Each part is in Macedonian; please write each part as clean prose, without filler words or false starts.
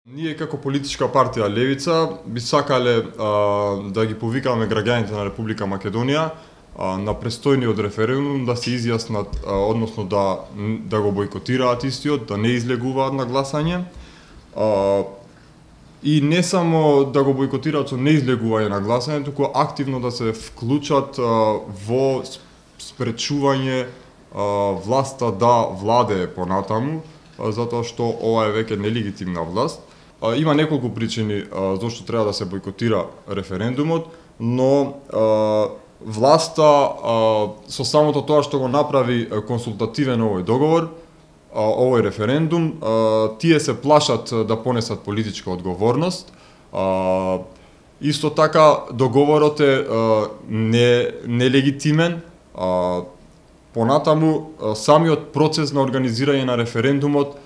Ние како политичка партија Левица би сакале да ги повикаме граѓаните на Република Македонија на престојниот референдум да се изјаснат, односно да го бойкотираат истиот, да не излегуваат на гласање. И не само да го бойкотираат со неизлегување на гласање, туку активно да се вклучат во спречување власта да владее понатаму, затоа што ова е веќе нелегитимна власт. Има неколку причини зашто треба да се бойкотира референдумот, но власта со самото тоа што го направи консултативен овој договор, овој референдум, тие се плашат да понесат политичка одговорност. Исто така договорот е нелегитимен. Понатаму самиот процес на организирање на референдумот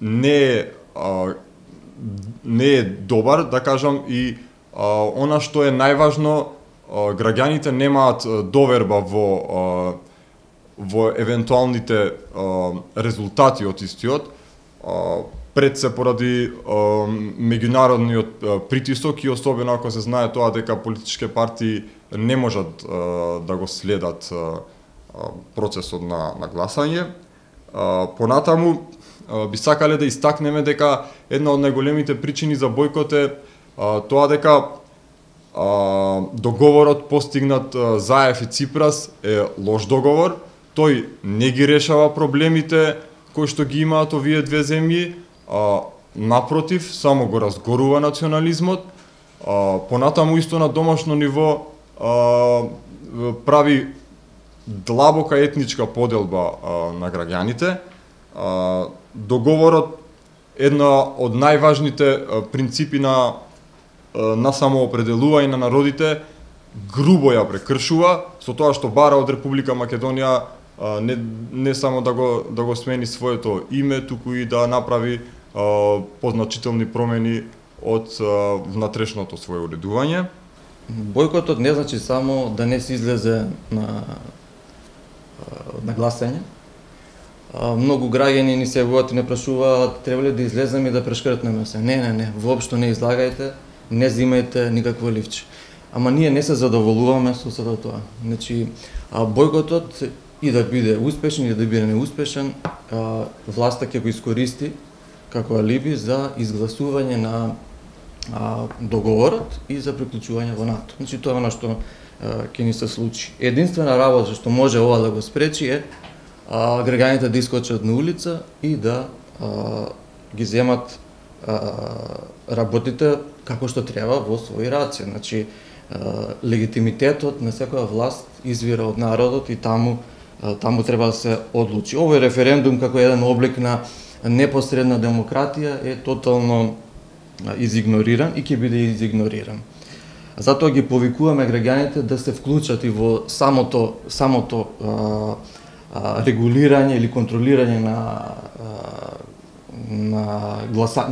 не е добар, да кажам, и она што е најважно, граѓаните немаат доверба во евентуалните резултати од истиот, пред се поради меѓународниот притисок и особено ако се знае тоа дека политички партии не можат да го следат процесот на гласање. Понатаму би сакале да истакнеме дека една од најголемите причини за бойкот е тоа дека договорот постигнат Заев и Ципрас е лош договор. Тој не ги решава проблемите кои што ги имаат овие две земји, напротив, само го разгорува национализмот. Понатаму исто на домашно ниво прави длабока етничка поделба на граѓаните. Договорот, една од најважните принципи на самоопределување на народите, грубо ја прекршува со тоа што бара од Република Македонија не само да го смени своето име, туку и да направи позначителни промени од внатрешното свое уредување. Бојкотот не значи само да не се излезе на гласање. Многу граѓани ни се јавуваат и не прашуваат треба ли да излеземе и да прешкртнеме се. Не, воопшто не излагајте, не земајте никакво ливче. Ама ние не се задоволуваме со сето тоа. Значи, бојкотот и да биде успешен и да биде неуспешен, власта ќе го искористи како алиби за изгласување на договорот и за приклучување во НАТО. Значи, тоа е она што ќе ни се случи. Единствена работа што може ова да го спречи е граѓаните да искочат на улица и да ги земат работите како што треба во своји раце. Значи, легитимитетот на секоја власт извира од народот и таму треба да се одлучи. Овој референдум како еден облик на непосредна демократија е тотално изигнориран и ќе биде изигнориран. Затоа ги повикуваме граѓаните да се вклучат и во самото регулирање или контролирање на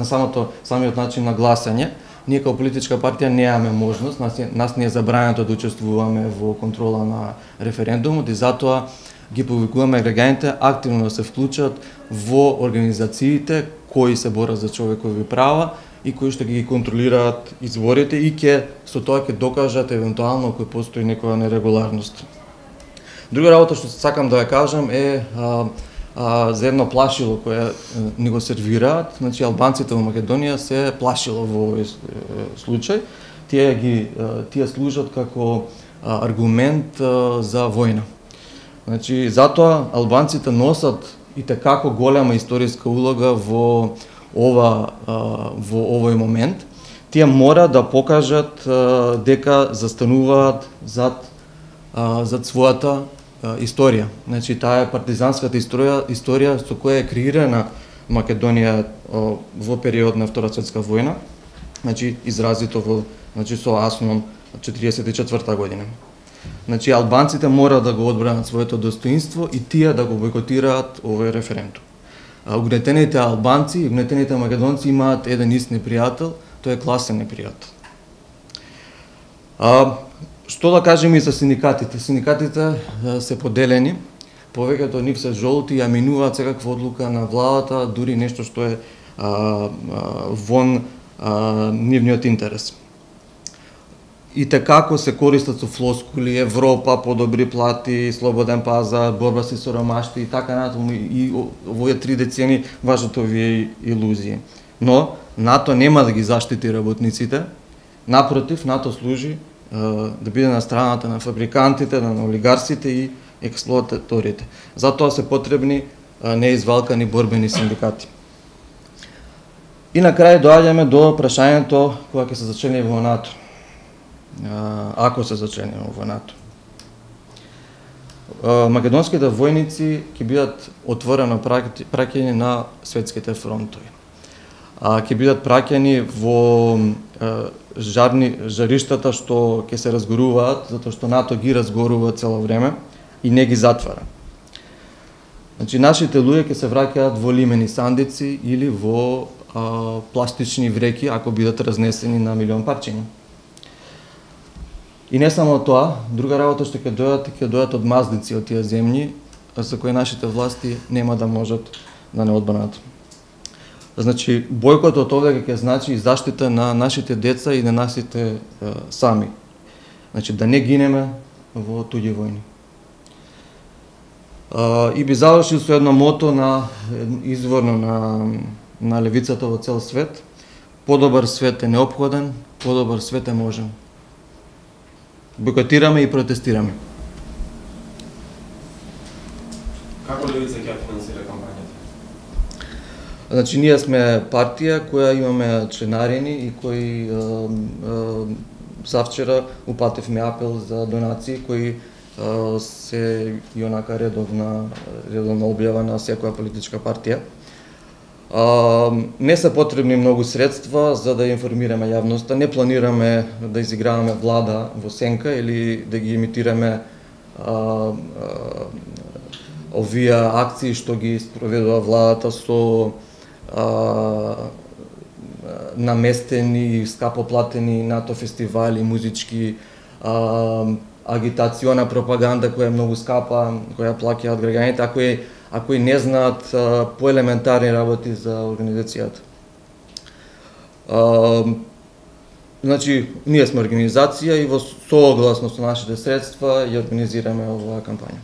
самиот начин на гласање. Ние како политичка партија немаме можност, нас не е забрането да учествуваме во контрола на референдумот и затоа ги повикуваме граѓаните активно да се вклучат во организациите кои се борат за човекови права и кои што ги контролираат изборите и со тоа ќе докажат евентуално кој постои некоја нерегуларност. Друга работа што сакам да ја кажам е за едно плашило кое ни го сервираат. Значи, албанците во Македонија се плашило во овој случај. Тие служат како аргумент за војна. Значи, затоа албанците носат и како голема историска улога во овој момент. Тие мора да покажат дека застануваат зад својата историја. Значи, таа е партизанската историја со која е креирана Македонија во период на Втора светска војна. Значи, изразито со Асном 44 година. Значи, албанците мора да го одбранат своето достоинство и тие да го бойкотираат овој референдум. Угнетените албанци и угнетените македонци имаат еден ист непријател, тој е класен непријател. Што да кажеме и за синдикатите? Синдикатите се поделени, повеќето од нив се жолти и ја минуваат секаква одлука на владата, дури нешто што е вон нивниот интерес. И како се користат со флоскули, Европа, подобри плати, слободен пазар, борба со сиромаштво и така натаму, и овие 3 децени важат овие илузии. Но НАТО нема да ги заштити работниците, напротив, НАТО служи да биде на страната на фабрикантите, на олигарсите и експлоататорите. Затоа се потребни неизвалкани борбени синдикати. И на крај доаѓаме до прашањето кога ќе се зачлени во НАТО. Ако се зачлениме во НАТО. Македонските војници ќе бидат отворено праќани на светските фронтови. Ќе бидат праќани во жариштата што ќе се разгоруваат, затоа што НАТО ги разгорува цело време и не ги затвара. Значи, нашите луѓе ќе се враќаат во лимени сандици или во пластични вреки, ако бидат разнесени на милион парчиња. И не само тоа, друга работа што ќе дојдат од маздици од тие земји, за кои нашите власти нема да можат да не одбранат. Значи, бојкотот овде ќе значи и заштита на нашите деца и на нашите сами. Значи, да не гинеме во туѓи војни. И би завршил со едно мото изворно на левицата во цел свет. Подобар свет е неопходен, подобар свет е можен. Бойкотираме и протестираме. Како левица ќе финансира кампањата? Значи, ние сме партија која имаме членарини и кои завчера упативме апел за донации кои се и онака редовна објава на секоја политичка партија. Не се потребни многу средства за да информираме јавноста. Не планираме да изиграваме влада во сенка или да ги имитираме овие акции што ги спроведува владата со наместени, скапоплатени НАТО фестивали, музички, агитациона пропаганда која е многу скапа, која плаќаат граѓаните, ако и не знаат поелементарни работи за организацијата. Значи, ние сме организација и во согласно со нашите средства ја организираме оваа кампања.